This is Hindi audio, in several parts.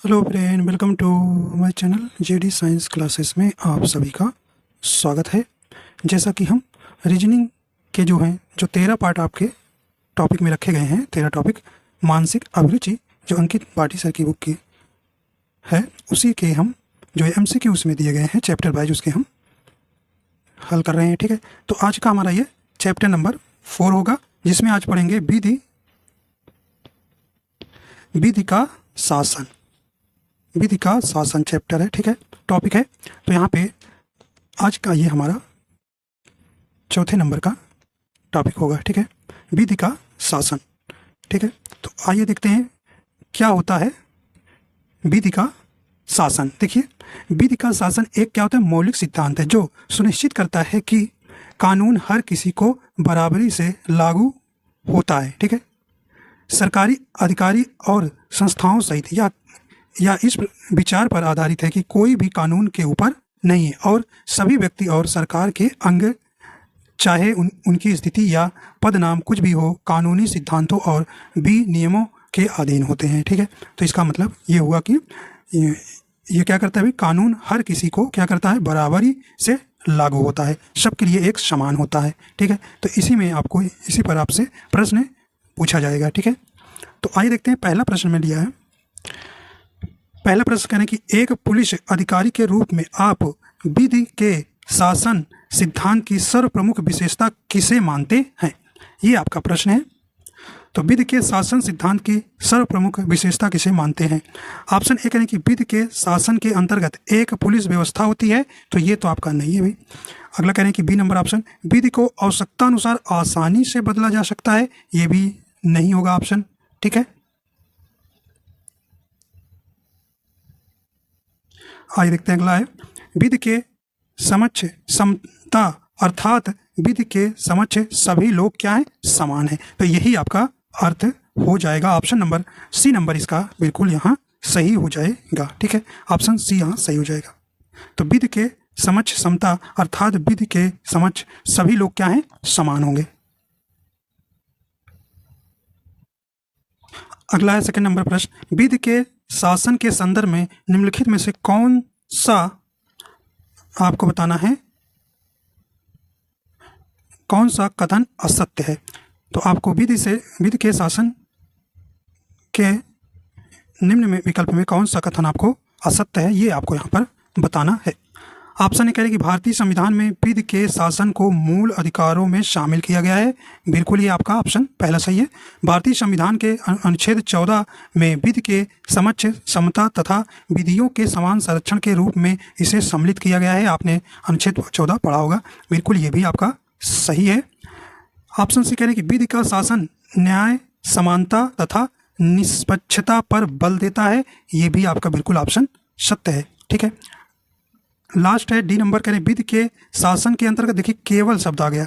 Hello friend, welcome to my channel JD science classes में आप सभी का स्वागत है। जैसा कि हम रीजनिंग के जो 13 पार्ट आपके टॉपिक में रखे गए हैं, 13 टॉपिक मानसिक अभिरुचि जो अंकित पाटी सर की बुक की है, उसी के हम जो एमसीक्यू उसमें दिए गए हैं चैप्टर वाइज उसके हम हल कर रहे हैं। ठीक है, तो आज का हमारा ये चैप्टर नंबर 4 होगा, जिसमें आज पढ़ेंगे विधि का शासन। विधि का शासन चैप्टर है। ठीक है, टॉपिक है। तो यहाँ पे आज का ये हमारा चौथे नंबर का टॉपिक होगा। ठीक है, विधि का शासन। ठीक है, तो आइए देखते हैं क्या होता है विधि का शासन। देखिए, विधि का शासन एक क्या होता है, मौलिक सिद्धांत है जो सुनिश्चित करता है कि कानून हर किसी को बराबरी से लागू होता है। ठीक है, सरकारी अधिकारी और संस्थाओं सहित या इस विचार पर आधारित है कि कोई भी कानून के ऊपर नहीं है और सभी व्यक्ति और सरकार के अंग, चाहे उनकी स्थिति या पदनाम कुछ भी हो, कानूनी सिद्धांतों और विनियमों के अधीन होते हैं। ठीक है, तो इसका मतलब ये हुआ कि ये क्या करता है, कानून हर किसी को क्या करता है, बराबरी से लागू होता है, सबके लिए एक समान होता है। ठीक है, तो इसी पर आपसे प्रश्न पूछा जाएगा। ठीक है, तो आइए देखते हैं। पहला प्रश्न में लिया है। पहला प्रश्न कहना कि एक पुलिस अधिकारी के रूप में आप विधि के शासन सिद्धांत की सर्वप्रमुख विशेषता किसे मानते हैं? ये आपका प्रश्न है। तो विधि के शासन सिद्धांत की सर्वप्रमुख विशेषता किसे मानते हैं? ऑप्शन ए कहने कि विधि के शासन के अंतर्गत एक पुलिस व्यवस्था होती है, तो ये तो आपका नहीं है भाई। अगला कहने कि बी नंबर ऑप्शन, विधि को आवश्यकता अनुसार आसानी से बदला जा सकता है, ये भी नहीं होगा ऑप्शन। ठीक है, आइए देखते हैं। अगला है विधि के समक्ष समता, अर्थात विधि के समक्ष सभी लोग क्या है, समान है। तो यही आपका अर्थ हो जाएगा। ऑप्शन नंबर सी नंबर इसका बिल्कुल यहाँ सही हो जाएगा। ठीक है, ऑप्शन सी यहाँ सही हो जाएगा। तो विधि के समक्ष समता अर्थात विधि के समक्ष सभी लोग क्या है, समान होंगे। अगला है सेकंड नंबर प्रश्न, विधि के शासन के संदर्भ में निम्नलिखित में से कौन सा आपको बताना है, कौन सा कथन असत्य है? तो आपको विधि के शासन के निम्न में विकल्प में कौन सा कथन आपको असत्य है, ये आपको यहाँ पर बताना है। ऑप्शन ए कह रहे कि भारतीय संविधान में विधि के शासन को मूल अधिकारों में शामिल किया गया है, बिल्कुल ये आपका ऑप्शन पहला सही है। भारतीय संविधान के अनुच्छेद 14 में विधि के समक्ष समता तथा विधियों के समान संरक्षण के रूप में इसे सम्मिलित किया गया है, आपने अनुच्छेद 14 पढ़ा होगा, बिल्कुल ये भी आपका सही है। ऑप्शन सी कह रहे कि विधि का शासन न्याय, समानता तथा निष्पक्षता पर बल देता है, ये भी आपका बिल्कुल ऑप्शन सत्य है। ठीक है, लास्ट है डी नंबर, करें विधि के शासन के अंतर्गत देखिए केवल शब्द आ गया,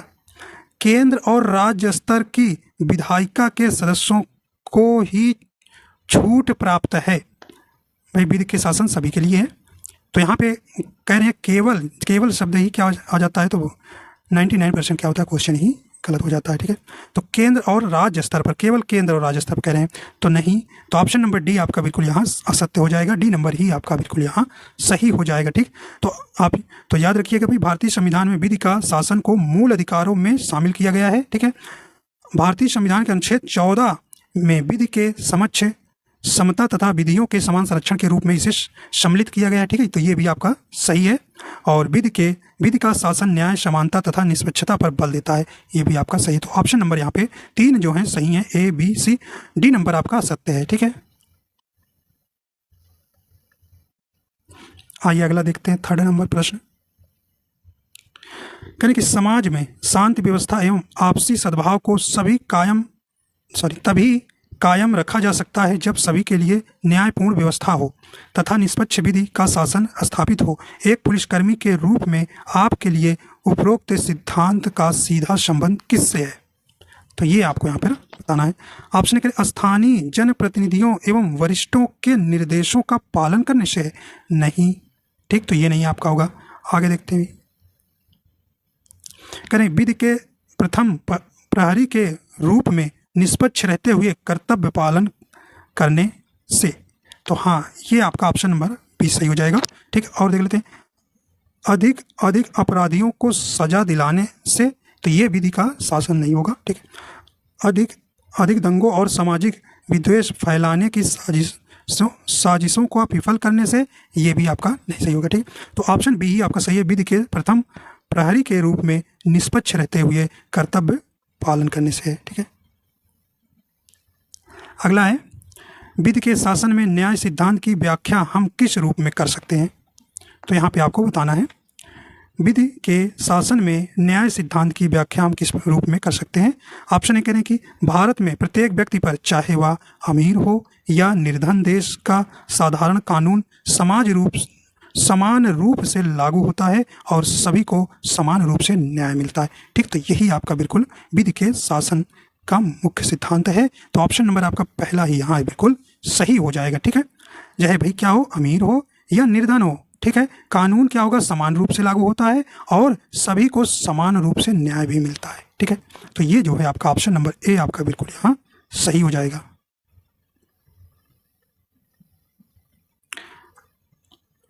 केंद्र और राज्य स्तर की विधायिका के सदस्यों को ही छूट प्राप्त है। भाई विधि के शासन सभी के लिए है, तो यहाँ पे कह रहे हैं केवल शब्द ही क्या आ जाता है, तो 99% क्या होता है, क्वेश्चन ही गलत हो जाता है। ठीक है, तो केंद्र और राज्य स्तर पर, केवल केंद्र और राज्य स्तर पर कह रहे हैं, तो नहीं, तो ऑप्शन नंबर डी आपका बिल्कुल यहाँ असत्य हो जाएगा, डी नंबर ही आपका बिल्कुल यहाँ सही हो जाएगा। ठीक, तो आप तो याद रखिएगा भाई, भारतीय संविधान में विधि का शासन को मूल अधिकारों में शामिल किया गया है। ठीक है, भारतीय संविधान के अनुच्छेद 14 में विधि के समक्ष समता तथा विधियों के समान संरक्षण के रूप में इसे सम्मिलित किया गया है। ठीक है, तो ये भी आपका सही है। और विधि का शासन न्याय, समानता तथा निष्पक्षता पर बल देता है, ये भी आपका सही है। तो ऑप्शन नंबर यहाँ पे 3 जो हैं सही हैं, A B C, D number आपका सत्य है। ठीक है, आइए अगला देखते हैं। थर्ड नंबर प्रश्न कहें कि समाज में शांति व्यवस्था एवं आपसी सद्भाव को तभी कायम रखा जा सकता है जब सभी के लिए न्यायपूर्ण व्यवस्था हो तथा निष्पक्ष विधि का शासन स्थापित हो। एक पुलिसकर्मी के रूप में आपके लिए उपरोक्त सिद्धांत का सीधा संबंध किससे है? तो ये आपको यहाँ पर बताना है। ऑप्शन के स्थानीय जनप्रतिनिधियों एवं वरिष्ठों के निर्देशों का पालन करने से है, नहीं। ठीक, तो ये नहीं आपका होगा। आगे देखते हैं। करें विधि के प्रथम प्रहरी के रूप में निष्पक्ष रहते हुए कर्तव्य पालन करने से, तो हाँ, ये आपका ऑप्शन नंबर बी सही हो जाएगा। ठीक है, और देख लेते हैं, अधिक अधिक अपराधियों को सजा दिलाने से, तो ये विधि का शासन नहीं होगा। ठीक है, अधिक अधिक दंगों और सामाजिक विद्वेष फैलाने की साजिशों को विफल करने से, ये भी आपका नहीं सही होगा। ठीक है, तो ऑप्शन बी ही आपका सही है, विधि के प्रथम प्रहरी के रूप में निष्पक्ष रहते हुए कर्तव्य पालन करने से। ठीक है, अगला है, विधि के शासन में न्याय सिद्धांत की व्याख्या हम किस रूप में कर सकते हैं? तो यहाँ पे आपको बताना है, विधि के शासन में न्याय सिद्धांत की व्याख्या हम किस रूप में कर सकते हैं। ऑप्शन ए करें कि भारत में प्रत्येक व्यक्ति पर, चाहे वह अमीर हो या निर्धन, देश का साधारण कानून समान रूप से लागू होता है और सभी को समान रूप से न्याय मिलता है। ठीक, तो यही आपका बिल्कुल विधि के शासन का मुख्य सिद्धांत है। तो ऑप्शन नंबर आपका पहला ही यहाँ बिल्कुल सही हो जाएगा। ठीक है, चाहे भाई क्या हो, अमीर हो या निर्धन हो, ठीक है, कानून क्या होगा, समान रूप से लागू होता है और सभी को समान रूप से न्याय भी मिलता है। ठीक है, तो ये जो है आपका ऑप्शन नंबर ए आपका बिल्कुल यहाँ सही हो जाएगा।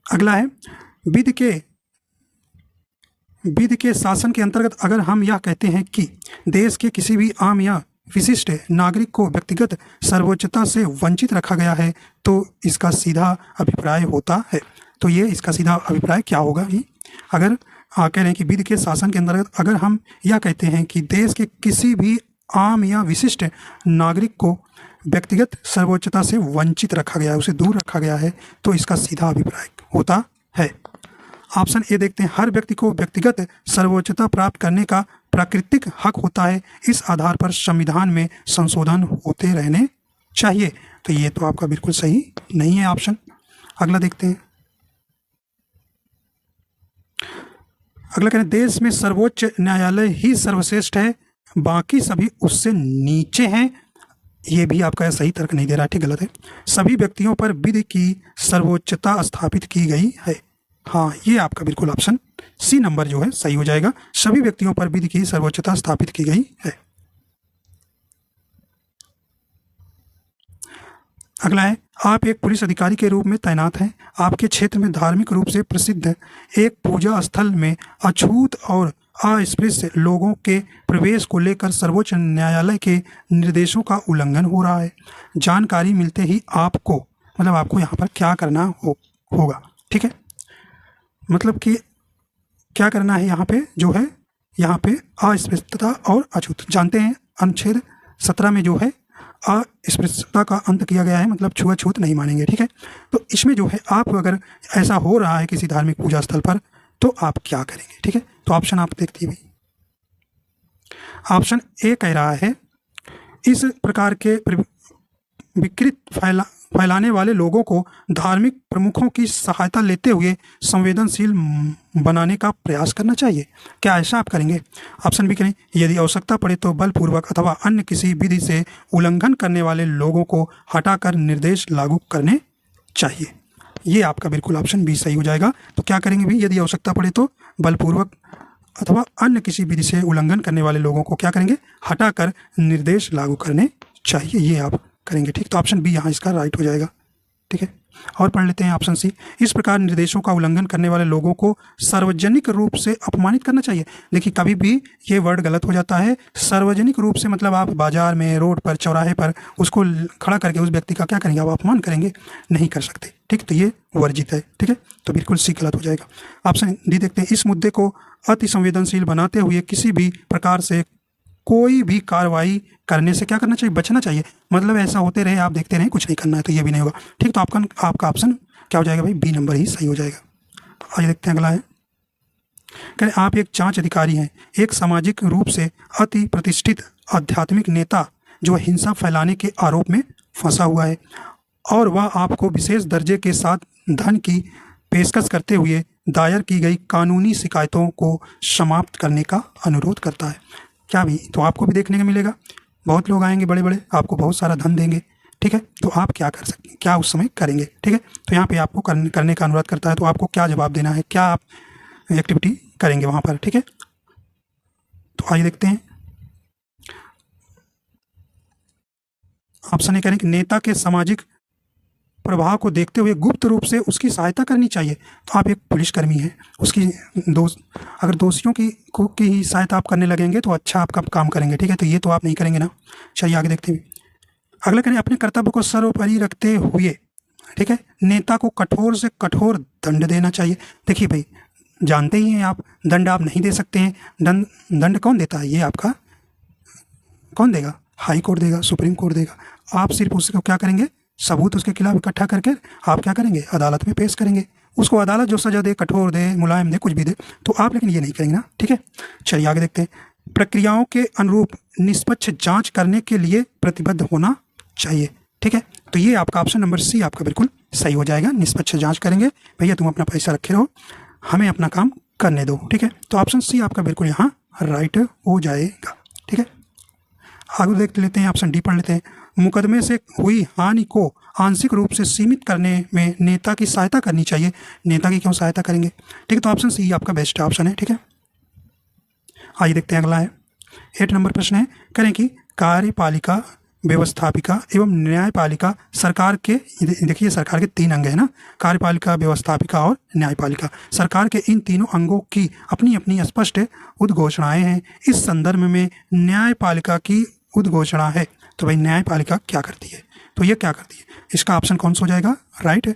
अगला है, विधि के शासन के अंतर्गत अगर हम यह कहते हैं कि देश के किसी भी आम या विशिष्ट नागरिक को व्यक्तिगत सर्वोच्चता से वंचित रखा गया है, तो इसका सीधा अभिप्राय होता है। तो ये इसका सीधा अभिप्राय क्या होगा? ही अगर कह रहे हैं कि विधि के शासन के अंतर्गत अगर हम यह कहते हैं कि देश के किसी भी आम या विशिष्ट नागरिक को व्यक्तिगत सर्वोच्चता से वंचित रखा गया है, उसे दूर रखा गया है, तो इसका सीधा अभिप्राय होता है। ऑप्शन ए देखते हैं, हर व्यक्ति को व्यक्तिगत सर्वोच्चता प्राप्त करने का प्राकृतिक हक होता है, इस आधार पर संविधान में संशोधन होते रहने चाहिए। तो ये तो आपका बिल्कुल सही नहीं है ऑप्शन। अगला देखते हैं, अगला कहते हैं, देश में सर्वोच्च न्यायालय ही सर्वश्रेष्ठ है, बाकी सभी उससे नीचे हैं। ये भी आपका सही तर्क नहीं दे रहा है। ठीक, गलत है। सभी व्यक्तियों पर विधि की सर्वोच्चता स्थापित की गई है। हाँ, ये आपका बिल्कुल ऑप्शन सी नंबर जो है सही हो जाएगा, सभी व्यक्तियों पर विधि की सर्वोच्चता स्थापित की गई है। अगला है, आप एक पुलिस अधिकारी के रूप में तैनात हैं, आपके क्षेत्र में धार्मिक रूप से प्रसिद्ध एक पूजा स्थल में अछूत और अस्पृश्य लोगों के प्रवेश को लेकर सर्वोच्च न्यायालय के निर्देशों का उल्लंघन हो रहा है। जानकारी मिलते ही आपको यहाँ पर क्या करना होगा। ठीक है, मतलब कि क्या करना है यहाँ पे, जो है यहाँ पे अस्पृश्यता और अछूत, जानते हैं अनुच्छेद 17 में जो है अस्पृश्यता का अंत किया गया है, मतलब छुआछूत नहीं मानेंगे। ठीक है, तो इसमें जो है आप अगर ऐसा हो रहा है किसी धार्मिक पूजा स्थल पर, तो आप क्या करेंगे? ठीक है, तो ऑप्शन आप देखते हैं, ऑप्शन ए कह रहा है, इस प्रकार के विकृत फैलाने वाले लोगों को धार्मिक प्रमुखों की सहायता लेते हुए संवेदनशील बनाने का प्रयास करना चाहिए। क्या ऐसा आप करेंगे? ऑप्शन बी करें, यदि आवश्यकता पड़े तो बलपूर्वक अथवा अन्य किसी विधि से उल्लंघन करने वाले लोगों को हटाकर निर्देश लागू करने चाहिए। ये आपका बिल्कुल ऑप्शन बी सही हो जाएगा। तो क्या करेंगे भी, यदि आवश्यकता पड़े तो बलपूर्वक अथवा अन्य किसी विधि से उल्लंघन करने वाले लोगों को क्या करेंगे, हटाकर निर्देश लागू करने चाहिए, ये आप करेंगे। ठीक, तो ऑप्शन बी यहाँ इसका राइट हो जाएगा। ठीक है, और पढ़ लेते हैं ऑप्शन सी, इस प्रकार निर्देशों का उल्लंघन करने वाले लोगों को सार्वजनिक रूप से अपमानित करना चाहिए। देखिए, कभी भी ये वर्ड गलत हो जाता है। सार्वजनिक रूप से मतलब आप बाजार में, रोड पर, चौराहे पर उसको खड़ा करके उस व्यक्ति का क्या करेंगे, आप अपमान करेंगे, नहीं कर सकते। ठीक, तो ये वर्जित है। ठीक है, तो बिल्कुल सी गलत हो जाएगा। ऑप्शन डी देखते हैं, इस मुद्दे को अति संवेदनशील बनाते हुए किसी भी प्रकार से कोई भी कार्रवाई करने से क्या करना चाहिए, बचना चाहिए। मतलब ऐसा होते रहे, आप देखते रहे, कुछ नहीं करना है, तो ये भी नहीं होगा। ठीक, तो आपका ऑप्शन क्या हो जाएगा भाई, बी नंबर ही सही हो जाएगा। आइए देखते हैं अगला है, कहें आप एक जांच अधिकारी हैं, एक सामाजिक रूप से अति प्रतिष्ठित आध्यात्मिक नेता जो हिंसा फैलाने के आरोप में फंसा हुआ है और वह आपको विशेष दर्जे के साथ धन की पेशकश करते हुए दायर की गई कानूनी शिकायतों को समाप्त करने का अनुरोध करता है। क्या भी, तो आपको भी देखने को मिलेगा, बहुत लोग आएंगे बड़े बड़े, आपको बहुत सारा धन देंगे। ठीक है, तो आप क्या कर सकते हैं, क्या उस समय करेंगे? ठीक है, तो यहाँ पे आपको करने का अनुरोध करता है, तो आपको क्या जवाब देना है, क्या आप एक्टिविटी करेंगे वहाँ पर? ठीक है, तो आइए देखते हैं। ऑप्शन ए करें कि नेता के सामाजिक प्रभाव को देखते हुए गुप्त रूप से उसकी सहायता करनी चाहिए। तो आप एक पुलिसकर्मी हैं, उसकी अगर दोषियों की ही सहायता आप करने लगेंगे तो अच्छा आपका काम करेंगे, ठीक है। तो ये तो आप नहीं करेंगे ना। चलिए आगे देखते हैं। अगला करें, अपने कर्तव्य को सर्वोपरि रखते हुए, ठीक है, नेता को कठोर से कठोर दंड देना चाहिए। देखिए भाई, जानते ही हैं आप, दंड आप नहीं दे सकते हैं। दंड कौन देता है? ये आपका कौन देगा? हाई कोर्ट देगा, सुप्रीम कोर्ट देगा। आप सिर्फ उसको क्या करेंगे, सबूत उसके खिलाफ इकट्ठा करके आप क्या करेंगे, अदालत में पेश करेंगे। उसको अदालत जो सजा दे, कठोर दे, मुलायम दे, कुछ भी दे, तो आप लेकिन ये नहीं करेंगे ना, ठीक है। चलिए आगे देखते हैं। प्रक्रियाओं के अनुरूप निष्पक्ष जांच करने के लिए प्रतिबद्ध होना चाहिए, ठीक है। तो ये आपका ऑप्शन नंबर सी आपका बिल्कुल सही हो जाएगा। निष्पक्ष जांच करेंगे, भैया तुम अपना पैसा रखे रहो, हमें अपना काम करने दो, ठीक है। तो ऑप्शन सी आपका बिल्कुल यहाँ राइट हो जाएगा, ठीक है। आगे देख लेते हैं, ऑप्शन डी पढ़ लेते हैं। मुकदमे से हुई हानि को आंशिक रूप से सीमित करने में नेता की सहायता करनी चाहिए। नेता की क्यों सहायता करेंगे, ठीक है। तो ऑप्शन सी आपका बेस्ट ऑप्शन है, ठीक है। आइए देखते हैं, अगला है 8 नंबर प्रश्न है। करें कि कार्यपालिका, व्यवस्थापिका एवं न्यायपालिका सरकार के, देखिए सरकार के 3 अंग है ना, कार्यपालिका, व्यवस्थापिका और न्यायपालिका। सरकार के इन तीनों अंगों की अपनी अपनी स्पष्ट उद्घोषणाएं हैं। इस संदर्भ में न्यायपालिका की उद्घोषणा है। तो भाई न्यायपालिका क्या करती है, तो ये क्या करती है, इसका ऑप्शन कौन सा हो जाएगा, राइट।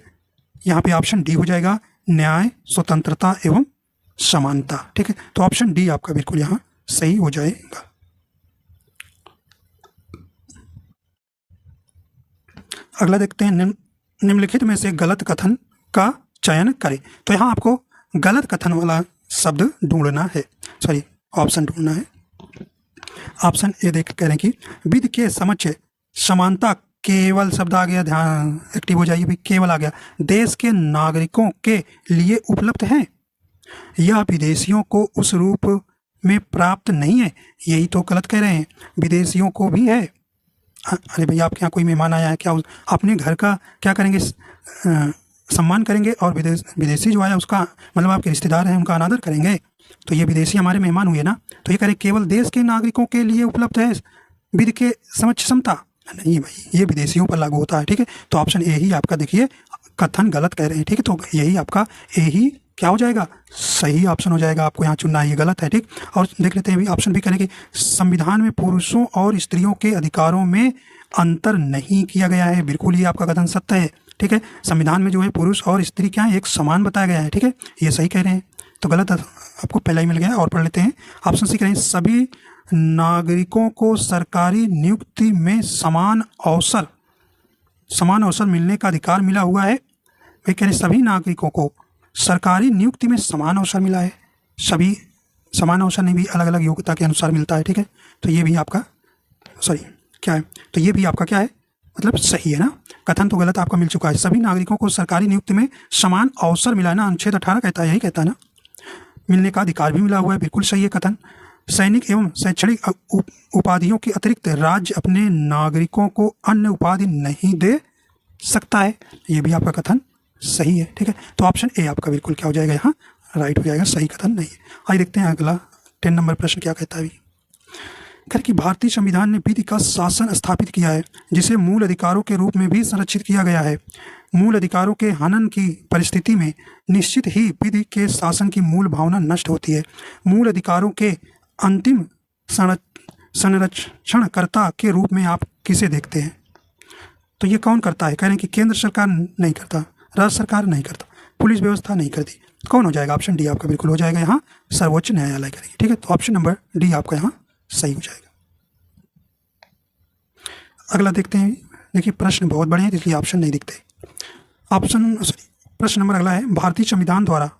यहाँ पे ऑप्शन डी हो जाएगा, न्याय, स्वतंत्रता एवं समानता, ठीक है। तो ऑप्शन डी आपका बिल्कुल यहाँ सही हो जाएगा। अगला देखते हैं, निम्नलिखित में से गलत कथन का चयन करें। तो यहाँ आपको गलत कथन वाला शब्द ढूंढना है, सॉरी ऑप्शन ढूंढना है। ऑप्शन ए देख कह रहे हैं कि विधि के समक्ष समानता, केवल शब्द आ गया, ध्यान एक्टिव हो जाइए भाई, केवल आ गया, देश के नागरिकों के लिए उपलब्ध है, यह विदेशियों को उस रूप में प्राप्त नहीं है। यही तो गलत कह रहे हैं, विदेशियों को भी है। अरे भैया आपके यहाँ कोई मेहमान आया है क्या, अपने घर का क्या करेंगे, सम्मान करेंगे, और विदेशी जो आया उसका मतलब आपके रिश्तेदार हैं उनका अनादर करेंगे। तो ये विदेशी हमारे मेहमान हुए ना। तो ये करें केवल देश के नागरिकों के लिए उपलब्ध है विधि के समक्ष समता, नहीं भाई, ये विदेशियों पर लागू होता है, ठीक है। तो ऑप्शन ए ही आपका देखिए कथन गलत कह रहे हैं, ठीक है। तो यही आपका ए ही क्या हो जाएगा, सही ऑप्शन हो जाएगा। आपको यहाँ चुनना है, ये गलत है, ठीक। और देख लेते हैं अभी ऑप्शन भी करें कि संविधान में पुरुषों और स्त्रियों के अधिकारों में अंतर नहीं किया गया है। बिल्कुल ये आपका कथन सत्य है, ठीक है। संविधान में जो है पुरुष और स्त्री क्या है, एक समान बताया गया है, ठीक है। ये सही कह रहे हैं, तो गलत आपको पहला ही मिल गया। और पढ़ लेते हैं, ऑप्शन सी करें, सभी नागरिकों को सरकारी नियुक्ति में समान अवसर मिलने का अधिकार मिला हुआ है। वे कह रहे सभी नागरिकों को सरकारी नियुक्ति में समान अवसर मिला है। सभी समान अवसर नहीं भी अलग अलग योग्यता के अनुसार मिलता है, ठीक है। तो ये भी आपका सॉरी क्या है, तो ये भी आपका क्या है, मतलब सही है ना। कथन तो गलत आपका मिल चुका है, सभी नागरिकों को सरकारी नियुक्ति में समान अवसर मिला है ना, अनुच्छेद 18 कहता है, यही कहता है ना, मिलने का अधिकार भी मिला हुआ है, बिल्कुल सही है कथन। सैनिक एवं शैक्षणिक उपाधियों के अतिरिक्त राज्य अपने नागरिकों को अन्य उपाधि नहीं दे सकता है, ये भी आपका कथन सही है, ठीक है। तो ऑप्शन ए आपका बिल्कुल क्या हो जाएगा, यहाँ राइट हो जाएगा, सही कथन नहीं है। आइए देखते हैं अगला 10 नंबर प्रश्न क्या कहता है। खैर कि भारतीय संविधान ने विधि का शासन स्थापित किया है, जिसे मूल अधिकारों के रूप में भी संरक्षित किया गया है। मूल अधिकारों के हनन की परिस्थिति में निश्चित ही विधि के शासन की मूल भावना नष्ट होती है। मूल अधिकारों के अंतिम संरक्षणकर्ता के रूप में आप किसे देखते हैं, तो ये कौन करता है, कह रहे हैं कि केंद्र सरकार नहीं करता, राज्य सरकार नहीं करता, पुलिस व्यवस्था नहीं करती, कौन हो जाएगा, ऑप्शन डी आपका बिल्कुल हो जाएगा, यहाँ सर्वोच्च न्यायालय करेगी, ठीक है। तो ऑप्शन नंबर डी आपका यहाँ सही हो जाएगा। अगला देखते हैं, देखिए प्रश्न बहुत बड़े हैं इसलिए ऑप्शन नहीं दिखते। प्रश्न नंबर अगला है, भारतीय संविधान द्वारा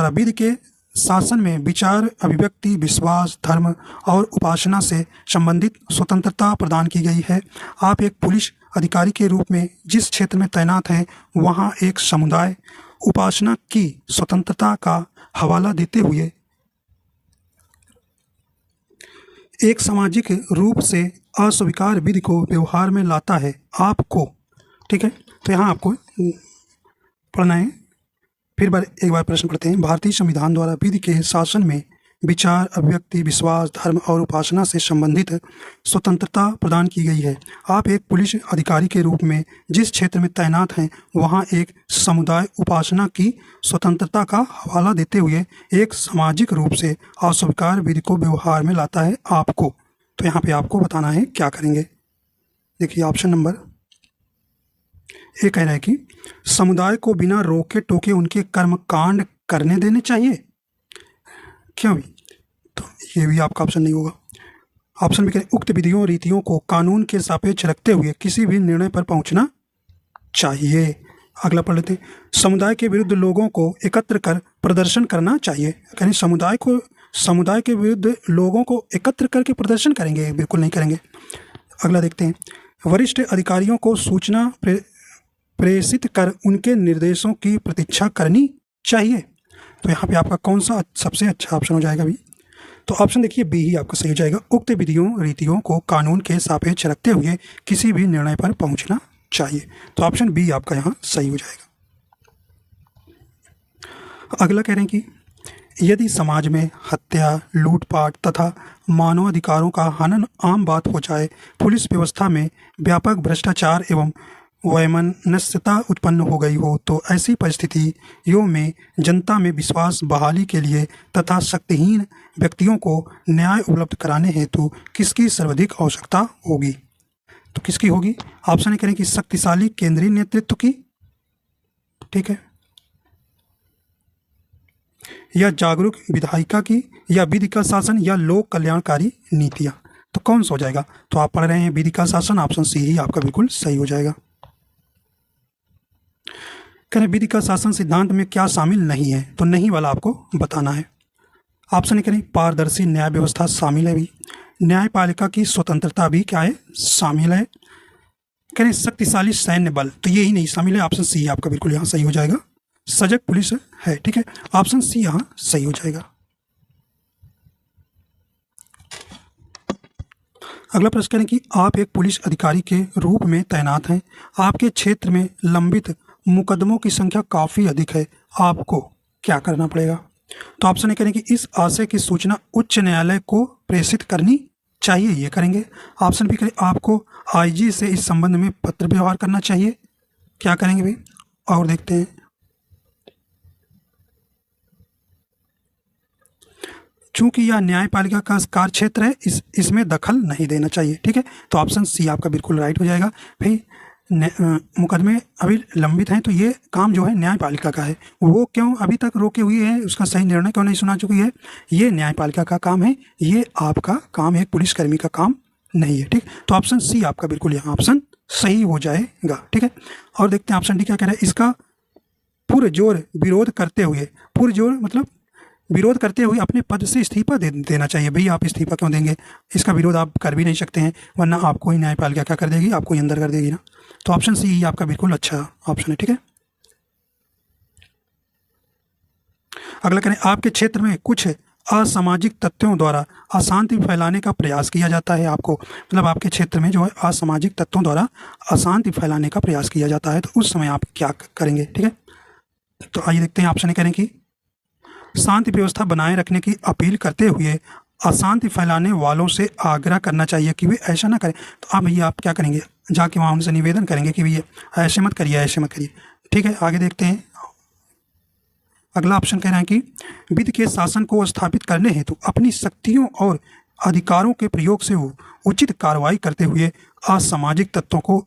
विधि के शासन में विचार, अभिव्यक्ति, विश्वास, धर्म और उपासना से संबंधित स्वतंत्रता प्रदान की गई है। आप एक पुलिस अधिकारी के रूप में जिस क्षेत्र में तैनात हैं वहां एक समुदाय उपासना की स्वतंत्रता का हवाला देते हुए एक सामाजिक रूप से अस्वीकार विधि को व्यवहार में लाता है आपको, ठीक है। तो यहाँ आपको पढ़ना है, फिर एक बार प्रश्न पढ़ते हैं। भारतीय संविधान द्वारा विधि के शासन में विचार, अभिव्यक्ति, विश्वास, धर्म और उपासना से संबंधित स्वतंत्रता प्रदान की गई है। आप एक पुलिस अधिकारी के रूप में जिस क्षेत्र में तैनात हैं वहाँ एक समुदाय उपासना की स्वतंत्रता का हवाला देते हुए एक सामाजिक रूप से अस्वीकार विधि को व्यवहार में लाता है आपको। तो यहाँ पे आपको बताना है क्या करेंगे। देखिए ऑप्शन नंबर ए कह रहा है कि समुदाय को बिना रोके टोके उनके कर्मकांड करने देने चाहिए। क्यों भी? तो ये भी आपका ऑप्शन नहीं होगा। ऑप्शन भी कह रहे हैं उक्त विधियों रीतियों को कानून के सापेक्ष रखते हुए किसी भी निर्णय पर पहुंचना चाहिए। अगला पढ़ लेते हैं। समुदाय के विरुद्ध लोगों को एकत्र कर प्रदर्शन करना चाहिए। कहें समुदाय के विरुद्ध लोगों को एकत्र करके प्रदर्शन करेंगे? बिल्कुल नहीं करेंगे। अगला देखते हैं। वरिष्ठ अधिकारियों को सूचना प्रेषित कर उनके निर्देशों की प्रतीक्षा करनी चाहिए। तो यहाँ पे आपका कौन सा सबसे अच्छा ऑप्शन हो जाएगा भी? तो ऑप्शन देखिए बी ही आपका सही हो जाएगा। उक्त विधियों रीतियों को कानून के सापेक्ष रखते हुए किसी भी निर्णय पर पहुंचना चाहिए। तो ऑप्शन बी आपका यहाँ सही हो जाएगा। अगला कह रहे हैं कि यदि समाज में हत्या, लूटपाट तथा मानवाधिकारों का हनन आम बात हो जाए, पुलिस व्यवस्था में व्यापक भ्रष्टाचार एवं वैमनस्यता उत्पन्न हो गई हो, तो ऐसी परिस्थितियों में जनता में विश्वास बहाली के लिए तथा शक्तिहीन व्यक्तियों को न्याय उपलब्ध कराने हेतु किसकी सर्वाधिक आवश्यकता होगी? तो किसकी होगी? ऑप्शन करें कि शक्तिशाली केंद्रीय नेतृत्व की, ठीक है, या जागरूक विधायिका की, या विधि का शासन, या लोक कल्याणकारी नीतियां। तो कौन सा हो जाएगा? तो आप पढ़ रहे हैं विधि का शासन, ऑप्शन सी ही आपका बिल्कुल सही हो जाएगा। कह रहे विधि का शासन सिद्धांत में क्या शामिल नहीं है? तो नहीं वाला आपको बताना है। ऑप्शन करें पारदर्शी न्याय व्यवस्था शामिल है भी, न्यायपालिका की स्वतंत्रता भी क्या है? शामिल है। करें शक्तिशाली सैन्य बल, तो ये ही नहीं शामिल है। ऑप्शन सी आपका बिल्कुल यहाँ सही हो जाएगा। सजग पुलिस है, ठीक है, ऑप्शन सी यहाँ सही हो जाएगा। अगला प्रश्न करें कि आप एक पुलिस अधिकारी के रूप में तैनात हैं, आपके क्षेत्र में लंबित मुकदमों की संख्या काफ़ी अधिक है, आपको क्या करना पड़ेगा? तो ऑप्शन ए करें कि इस आशय की सूचना उच्च न्यायालय को प्रेषित करनी चाहिए, ये करेंगे। ऑप्शन बी करें आपको आईजी से इस संबंध में पत्र व्यवहार करना चाहिए, क्या करेंगे भाई? और देखते हैं। चूंकि यह न्यायपालिका का कार्य क्षेत्र है, इसमें दखल नहीं देना चाहिए, ठीक है। तो ऑप्शन सी आपका बिल्कुल राइट हो जाएगा। भाई मुकदमे अभी लंबित हैं तो ये काम जो है न्यायपालिका का है, वो क्यों अभी तक रोके हुए है, उसका सही निर्णय क्यों नहीं सुना चुकी है, ये न्यायपालिका का काम है, ये आपका काम है, पुलिसकर्मी का काम नहीं है, ठीक। तो ऑप्शन सी आपका बिल्कुल यहाँ ऑप्शन सही हो जाएगा, ठीक है। और देखते हैं ऑप्शन डी क्या कह रहा है। इसका पुरजोर विरोध करते हुए, पुरजोर मतलब विरोध करते हुए अपने पद से इस्तीफा देना चाहिए। भाई आप इस्तीफा क्यों देंगे, इसका विरोध आप कर भी नहीं सकते हैं, वरना आपको ही न्यायपालिका क्या कर देगी, आपको ही अंदर कर देगी ना। तो ऑप्शन सी ही आपका बिल्कुल अच्छा ऑप्शन है, ठीक है। अगला करें आपके क्षेत्र में कुछ असामाजिक तत्वों द्वारा अशांति फैलाने का प्रयास किया जाता है। आपको मतलब आपके क्षेत्र में जो है असामाजिक तत्वों द्वारा अशांति फैलाने का प्रयास किया जाता है, तो उस समय आप क्या करेंगे, ठीक है। तो आइए देखते हैं ऑप्शन करें कि शांति व्यवस्था बनाए रखने की अपील करते हुए अशांति फैलाने वालों से आग्रह करना चाहिए कि वे ऐसा ना करें। तो अब ये आप क्या करेंगे, जाके वहाँ उनसे निवेदन करेंगे कि भैया ऐसे मत करिए, ऐसे मत करिए, ठीक है। आगे देखते हैं। अगला ऑप्शन कह रहा है कि विधि के शासन को स्थापित करने हेतु अपनी शक्तियों और अधिकारों के प्रयोग से वो उचित कार्रवाई करते हुए असामाजिक तत्वों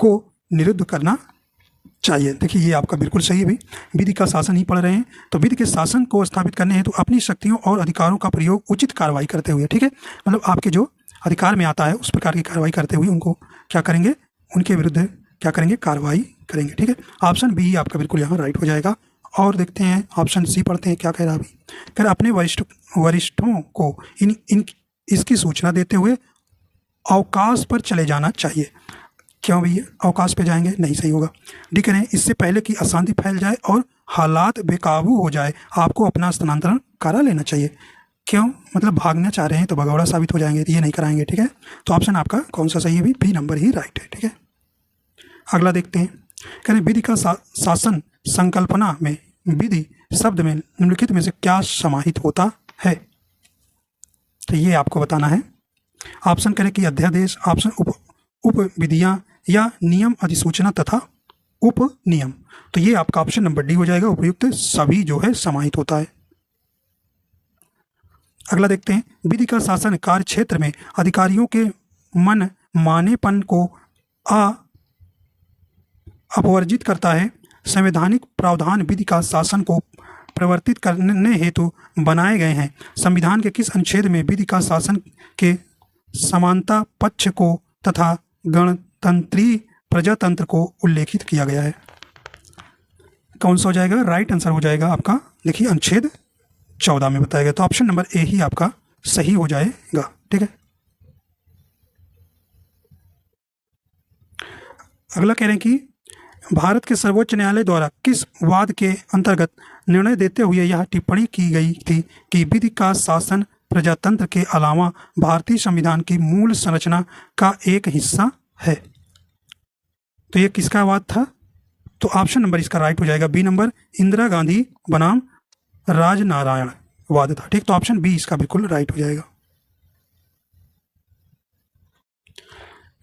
को निरुद्ध करना चाहिए। देखिए ये आपका बिल्कुल सही है भाई, विधि का शासन ही पढ़ रहे हैं, तो विधि के शासन को स्थापित करने हेतु अपनी शक्तियों और अधिकारों का प्रयोग उचित कार्रवाई करते हुए, ठीक है। मतलब आपके जो अधिकार में आता है उस प्रकार की कार्रवाई करते हुए उनको क्या करेंगे, उनके विरुद्ध क्या करेंगे, कार्रवाई करेंगे, ठीक है। ऑप्शन बी आपका बिल्कुल यहाँ राइट हो जाएगा। और देखते हैं ऑप्शन सी पढ़ते हैं क्या कह रहा है अभी। कह रहा अपने वरिष्ठों को इसकी सूचना देते हुए अवकाश पर चले जाना चाहिए। क्यों भैया अवकाश पे जाएंगे, नहीं सही होगा। डी करें इससे पहले कि अशांति फैल जाए और हालात बेकाबू हो जाए आपको अपना स्थानांतरण करा लेना चाहिए। क्यों, मतलब भागना चाह रहे हैं तो भगौड़ा साबित हो जाएंगे, तो ये नहीं कराएंगे, ठीक है। तो ऑप्शन आपका कौन सा सही है, बी नंबर ही राइट है, ठीक है। अगला देखते हैं। कह रहे विधि का शासन संकल्पना में विधि शब्द में निम्नलिखित में से क्या समाहित होता है? तो ये आपको बताना है। ऑप्शन करें कि अध्यादेश, ऑप्शन उप विधियां, या नियम, अधिसूचना तथा उप नियम। तो ये आपका ऑप्शन नंबर डी हो जाएगा, उपयुक्त सभी जो है समाहित होता है। अगला देखते हैं, विधि का शासन कार्य क्षेत्र में अधिकारियों के मन मानेपन को अपवर्जित करता है। संवैधानिक प्रावधान विधि का शासन को प्रवर्तित करने हेतु बनाए गए हैं। संविधान के किस अनुच्छेद में विधि का शासन के समानता पक्ष को तथा गणतंत्रीय प्रजातंत्र को उल्लेखित किया गया है? कौन सा हो जाएगा? राइट आंसर हो जाएगा आपका, देखिए अनुच्छेद 14 में बताया गया। तो ऑप्शन नंबर ए ही आपका सही हो जाएगा। ठीक है, अगला कह रहे हैं कि भारत के सर्वोच्च न्यायालय द्वारा किस वाद के अंतर्गत निर्णय देते हुए यह टिप्पणी की गई थी कि विधि का शासन प्रजातंत्र के अलावा भारतीय संविधान की मूल संरचना का एक हिस्सा है? तो ये किसका वाद था? तो ऑप्शन नंबर इसका राइट हो जाएगा, बी नंबर, इंदिरा गांधी बनाम राजनारायण वाद था। ठीक, तो ऑप्शन बी इसका बिल्कुल राइट हो जाएगा।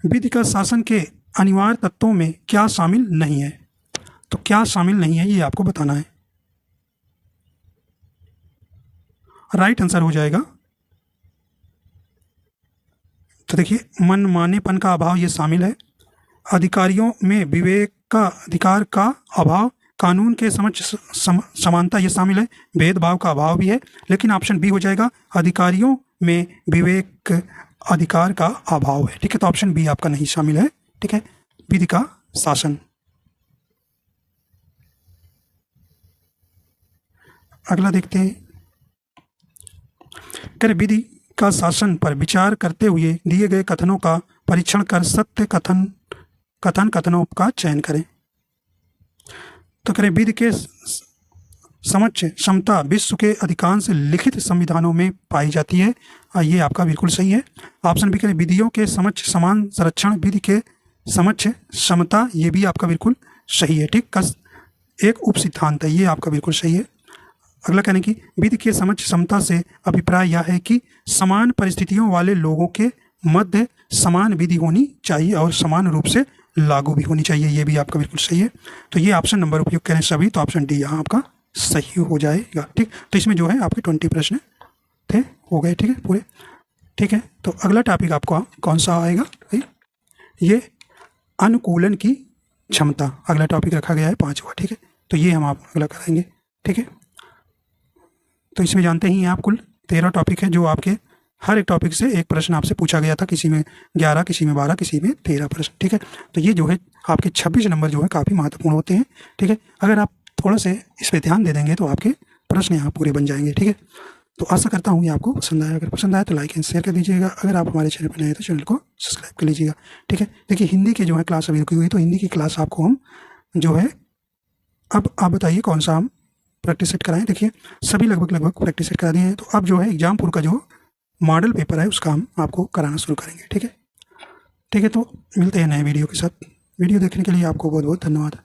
विधि का शासन के अनिवार्य तत्वों में क्या शामिल नहीं है? तो क्या शामिल नहीं है ये आपको बताना है। राइट आंसर हो जाएगा, तो देखिए मनमानेपन का अभाव ये शामिल है, अधिकारियों में विवेक का अधिकार का अभाव, कानून के समक्ष समानता ये शामिल है, भेदभाव का अभाव भी है। लेकिन ऑप्शन बी हो जाएगा, अधिकारियों में विवेक अधिकार का अभाव है। ठीक है, तो ऑप्शन बी आपका नहीं शामिल है। ठीक है, विधि का शासन। अगला देखते हैं, कर विधि का शासन पर विचार करते हुए दिए गए कथनों का परीक्षण कर सत्य कथनों का चयन करें। तो करें, विधि के समक्ष क्षमता विश्व के अधिकांश लिखित संविधानों में पाई जाती है। ये आपका बिल्कुल सही है। ऑप्शन बी करें, विधियों के समक्ष समान संरक्षण, विधि के समक्ष क्षमता, ये भी आपका बिल्कुल सही है। ठीक, का एक उप सिद्धांत है, ये आपका बिल्कुल सही है। अगला कहने की, विधि के समक्ष क्षमता से अभिप्राय यह है कि समान परिस्थितियों वाले लोगों के मध्य समान विधि होनी चाहिए और समान रूप से लागू भी होनी चाहिए, ये भी आपका बिल्कुल सही है। तो ये ऑप्शन नंबर उपयोग करें सभी, तो ऑप्शन डी यहाँ आपका सही हो जाएगा। ठीक, तो इसमें जो है आपके 20 प्रश्न थे, हो गए। ठीक है, पूरे। ठीक है, तो अगला टॉपिक आपको कौन सा आएगा भाई? ये अनुकूलन की क्षमता अगला टॉपिक रखा गया है 5वां। ठीक है, तो ये हम आप अगला कराएंगे। ठीक है, तो इसमें जानते ही आप कुल 13 टॉपिक है, जो आपके हर एक टॉपिक से एक प्रश्न आपसे पूछा गया था, किसी में 11, किसी में 12, किसी में 13 प्रश्न। ठीक है, तो ये जो है आपके 26 नंबर जो है काफ़ी महत्वपूर्ण होते हैं। ठीक है, अगर आप थोड़ा से इस पर ध्यान दे देंगे तो आपके प्रश्न यहाँ पूरे बन जाएंगे। ठीक है, तो आशा करता हूँ ये आपको पसंद आया। अगर पसंद आया तो लाइक एंड शेयर कर दीजिएगा। अगर आप हमारे चैनल पर नए हैं तो चैनल को सब्सक्राइब कर लीजिएगा। ठीक है, देखिए हिंदी के जो है क्लास अभी रुकी हुई है, तो हिंदी की क्लास आपको हम जो है, अब आप बताइए कौन सा हम प्रैक्टिस सेट कराएं। देखिए सभी लगभग प्रैक्टिस सेट करा दिए हैं, तो अब जो है एग्जामपुर का जो मॉडल पेपर है उसका हम आपको कराना शुरू करेंगे। ठीक है, ठीक है, तो मिलते हैं नए वीडियो के साथ। वीडियो देखने के लिए आपको बहुत बहुत धन्यवाद।